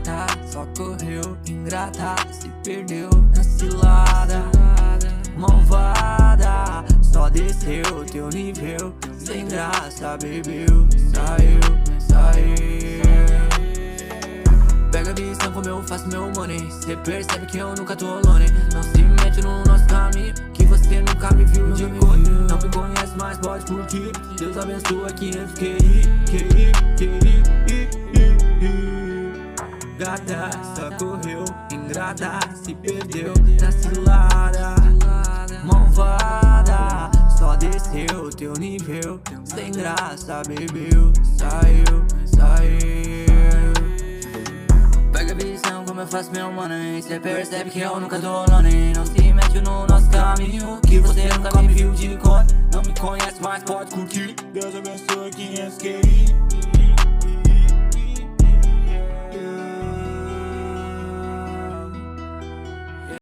gata, só correu, ingrata, se perdeu na cilada. Malvada, só desceu teu nível, sem graça bebeu, saiu. Pega a visão como eu faço meu money, cê percebe que eu nunca tô alone. Não se mete no nosso caminho, que você nunca me viu de cor. Não me conhece, mas pode curtir. Deus abençoa 500 QI. Gata, só correu, ingrata, se perdeu na cilada. Malvada, só desceu teu nível, sem graça bebeu, saiu. Pega a visão como eu faço meu money, cê percebe que eu nunca tô alone. Não se mete no nosso caminho, que você nunca me viu de cor. Não me conhece, mas pode curtir. Deus abençoe 500 QI.